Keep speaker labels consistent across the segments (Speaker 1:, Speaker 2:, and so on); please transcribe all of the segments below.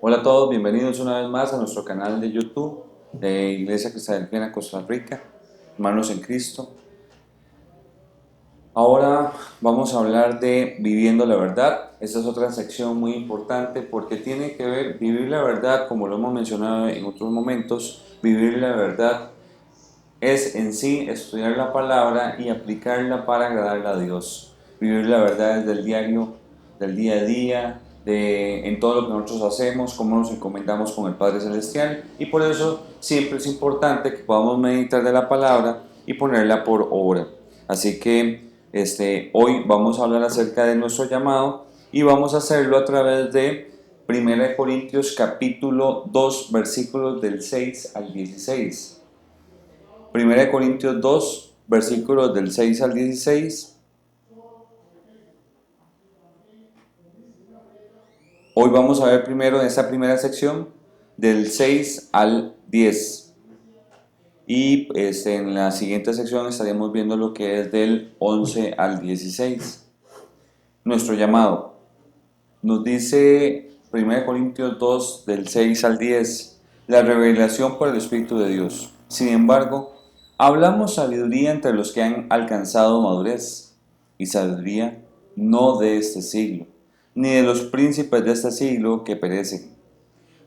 Speaker 1: Hola a todos, bienvenidos una vez más a nuestro canal de YouTube de Iglesia Cristiana Costa Rica, Hermanos en Cristo. Ahora vamos a hablar de Viviendo la Verdad. Esta es otra sección muy importante porque tiene que ver, vivir la verdad, como lo hemos mencionado en otros momentos, vivir la verdad es en sí estudiar la palabra y aplicarla para agradarle a Dios. Vivir la verdad desde el diario, del día a día, en todo lo que nosotros hacemos, cómo nos encomendamos con el Padre Celestial, y por eso siempre es importante que podamos meditar de la palabra y ponerla por obra. Así que hoy vamos a hablar acerca de nuestro llamado y vamos a hacerlo a través de 1 Corintios capítulo 2 versículos del 6 al 16. 1 Corintios 2, versículos del 6 al 16. Hoy vamos a ver primero en esta primera sección del 6 al 10. Y en la siguiente sección estaremos viendo lo que es del 11 al 16. Nuestro llamado. Nos dice 1 Corintios 2 del 6 al 10, la revelación por el Espíritu de Dios. Sin embargo, hablamos sabiduría entre los que han alcanzado madurez, y sabiduría no de este siglo, ni de los príncipes de este siglo que perecen.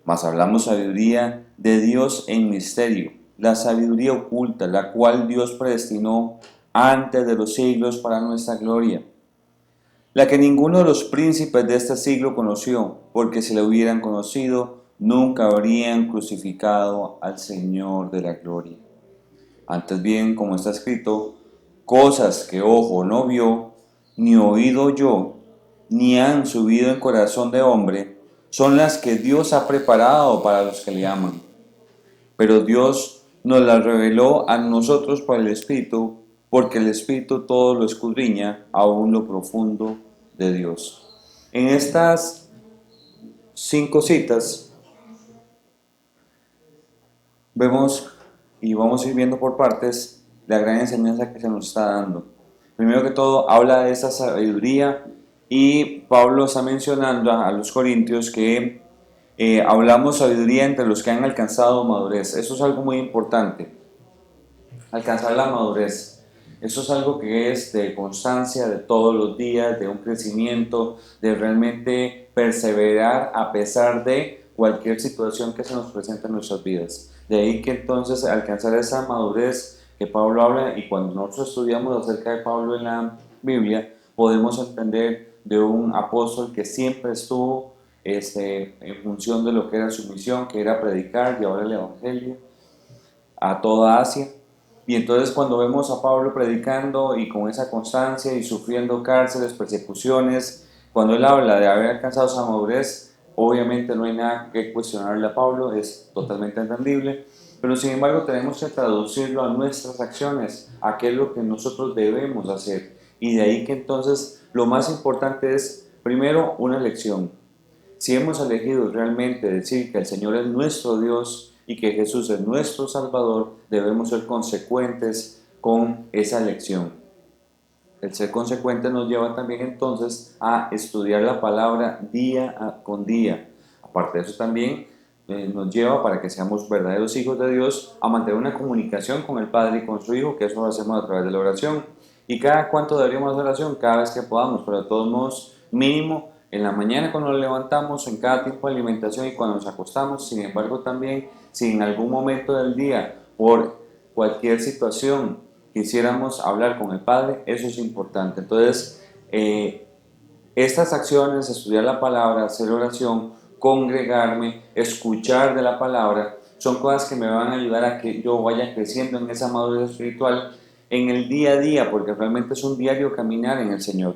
Speaker 1: Mas hablamos sabiduría de Dios en misterio, la sabiduría oculta, la cual Dios predestinó antes de los siglos para nuestra gloria, la que ninguno de los príncipes de este siglo conoció, porque si la hubieran conocido, nunca habrían crucificado al Señor de la gloria. Antes bien, como está escrito, cosas que ojo no vio, ni oído oyó, ni han subido en corazón de hombre, son las que Dios ha preparado para los que le aman. Pero Dios nos las reveló a nosotros por el Espíritu, porque el Espíritu todo lo escudriña, aún lo profundo de Dios. En estas 5 citas vemos y vamos a ir viendo por partes la gran enseñanza que se nos está dando. Primero que todo, habla de esa sabiduría y Pablo está mencionando a los corintios que hablamos sabiduría entre los que han alcanzado madurez. Eso es algo muy importante, alcanzar la madurez. Eso es algo que es de constancia, de todos los días, de un crecimiento, de realmente perseverar a pesar de cualquier situación que se nos presente en nuestras vidas. De ahí que entonces alcanzar esa madurez que Pablo habla, y cuando nosotros estudiamos acerca de Pablo en la Biblia, podemos entender de un apóstol que siempre estuvo en función de lo que era su misión, que era predicar, llevar el Evangelio a toda Asia. Y entonces cuando vemos a Pablo predicando y con esa constancia y sufriendo cárceles, persecuciones, cuando él habla de haber alcanzado esa madurez, obviamente no hay nada que cuestionarle a Pablo, es totalmente entendible, pero sin embargo tenemos que traducirlo a nuestras acciones, a qué es lo que nosotros debemos hacer. Y de ahí que entonces lo más importante es, primero, una lección. Si hemos elegido realmente decir que el Señor es nuestro Dios y que Jesús es nuestro Salvador, debemos ser consecuentes con esa elección. El ser consecuente nos lleva también entonces a estudiar la palabra día con día. Aparte de eso también nos lleva, para que seamos verdaderos hijos de Dios, a mantener una comunicación con el Padre y con su Hijo, que eso lo hacemos a través de la oración. ¿Y cada cuánto deberíamos hacer oración? Cada vez que podamos, pero de todos modos, mínimo en la mañana cuando nos levantamos, en cada tiempo de alimentación y cuando nos acostamos. Sin embargo, también si en algún momento del día, por cualquier situación, quisiéramos hablar con el Padre, eso es importante. Entonces, estas acciones, estudiar la palabra, hacer oración, congregarme, escuchar de la palabra, son cosas que me van a ayudar a que yo vaya creciendo en esa madurez espiritual en el día a día, porque realmente es un diario caminar en el Señor.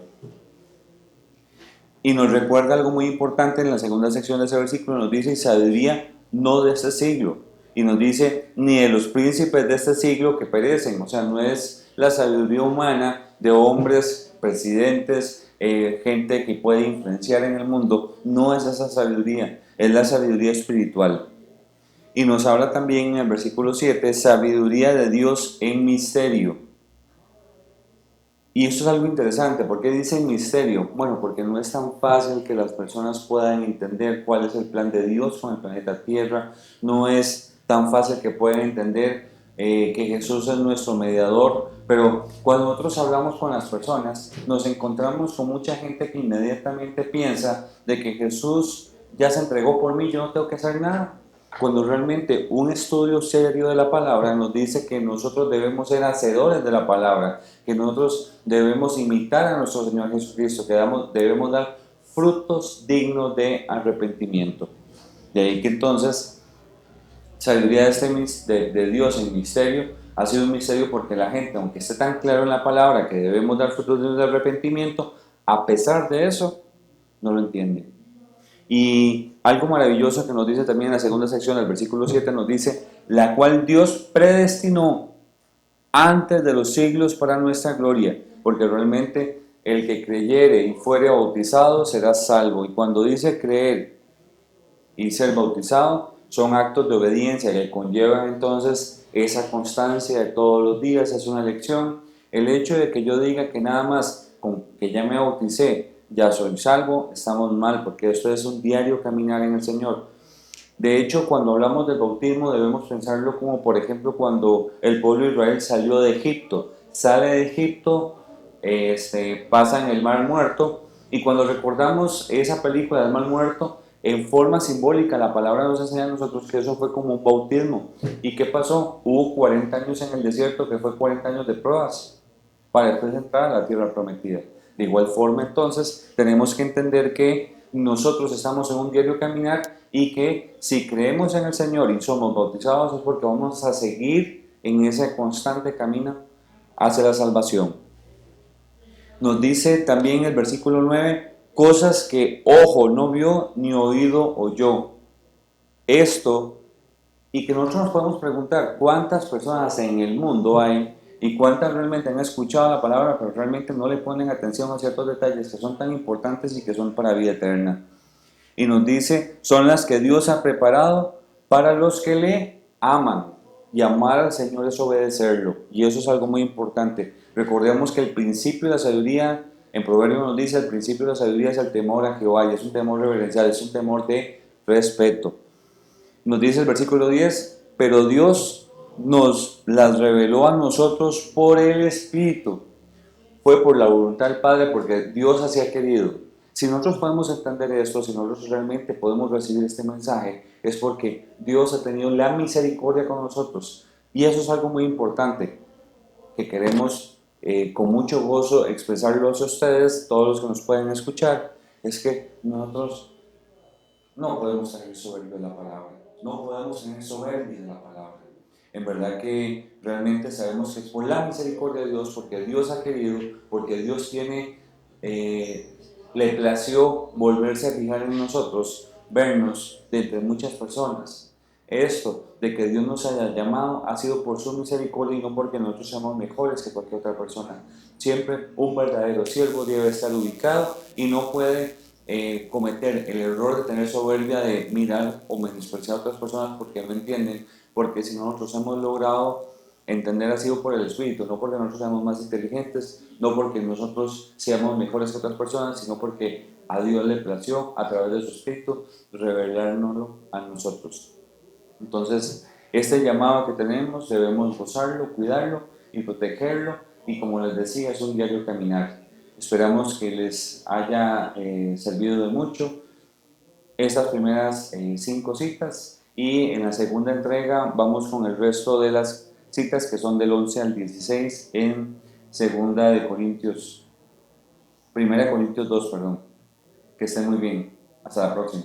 Speaker 1: Y nos recuerda algo muy importante en la segunda sección de ese versículo, nos dice, sabiduría no de este siglo, y nos dice, ni de los príncipes de este siglo que perecen. O sea, no es la sabiduría humana de hombres, presidentes, gente que puede influenciar en el mundo, no es esa sabiduría, es la sabiduría espiritual. Y nos habla también en el versículo 7, sabiduría de Dios en misterio. Y esto es algo interesante. ¿Por qué dice misterio? Bueno, porque no es tan fácil que las personas puedan entender cuál es el plan de Dios con el planeta Tierra. No es tan fácil que puedan entender que Jesús es nuestro mediador. Pero cuando nosotros hablamos con las personas, nos encontramos con mucha gente que inmediatamente piensa de que Jesús ya se entregó por mí, yo no tengo que hacer nada. Cuando realmente un estudio serio de la palabra nos dice que nosotros debemos ser hacedores de la palabra, que nosotros debemos imitar a nuestro Señor Jesucristo, que debemos dar frutos dignos de arrepentimiento. De ahí que entonces, sabiduría de Dios en misterio ha sido un misterio porque la gente, aunque esté tan claro en la palabra que debemos dar frutos dignos de arrepentimiento, a pesar de eso, no lo entiende. Y algo maravilloso que nos dice también en la segunda sección, el versículo 7, nos dice, la cual Dios predestinó antes de los siglos para nuestra gloria, porque realmente el que creyere y fuere bautizado será salvo. Y cuando dice creer y ser bautizado, son actos de obediencia que conllevan entonces esa constancia de todos los días, es una lección. El hecho de que yo diga que nada más con que ya me bauticé, ya soy salvo, estamos mal, porque esto es un diario caminar en el Señor. De hecho, cuando hablamos del bautismo debemos pensarlo como por ejemplo cuando el pueblo de Israel salió de Egipto, sale de Egipto, pasa en el Mar Muerto, y cuando recordamos esa película del Mar Muerto, en forma simbólica la palabra nos enseña a nosotros que eso fue como un bautismo. ¿Y qué pasó? Hubo 40 años en el desierto, que fue 40 años de pruebas para después entrar a la tierra prometida. De igual forma, entonces, tenemos que entender que nosotros estamos en un diario caminar y que si creemos en el Señor y somos bautizados es porque vamos a seguir en ese constante camino hacia la salvación. Nos dice también el versículo 9, cosas que ojo no vio ni oído oyó. Esto, y que nosotros nos podemos preguntar cuántas personas en el mundo hay y cuántas realmente han escuchado la palabra, pero realmente no le ponen atención a ciertos detalles que son tan importantes y que son para vida eterna. Y nos dice, son las que Dios ha preparado para los que le aman. Y amar al Señor es obedecerlo. Y eso es algo muy importante. Recordemos que el principio de la sabiduría, en Proverbios nos dice, el principio de la sabiduría es el temor a Jehová. Y es un temor reverencial, es un temor de respeto. Nos dice el versículo 10, pero Dios nos las reveló a nosotros por el Espíritu. Fue por la voluntad del Padre, porque Dios así ha querido. Si nosotros podemos entender esto, si nosotros realmente podemos recibir este mensaje, es porque Dios ha tenido la misericordia con nosotros. Y eso es algo muy importante, que queremos con mucho gozo expresarlo a ustedes, todos los que nos pueden escuchar, es que nosotros no podemos tener soberbia de la palabra, no podemos tener soberbia de la palabra. En verdad que realmente sabemos que es por la misericordia de Dios, porque Dios ha querido, porque Dios tiene, le plació volverse a fijar en nosotros, vernos de entre muchas personas. Esto de que Dios nos haya llamado ha sido por su misericordia y no porque nosotros seamos mejores que cualquier otra persona. Siempre un verdadero siervo debe estar ubicado y no puede cometer el error de tener soberbia de mirar o menospreciar a otras personas porque no entienden, porque si nosotros hemos logrado entender ha sido por el Espíritu, no porque nosotros seamos más inteligentes, no porque nosotros seamos mejores que otras personas, sino porque a Dios le plació a través de su Espíritu revelárnoslo a nosotros. Entonces, este llamado que tenemos debemos gozarlo, cuidarlo y protegerlo, y como les decía, es un diario caminar. Esperamos que les haya servido de mucho estas primeras 5 citas, y en la segunda entrega vamos con el resto de las citas que son del 11 al 16 en Primera de Corintios 2, perdón. Que estén muy bien. Hasta la próxima.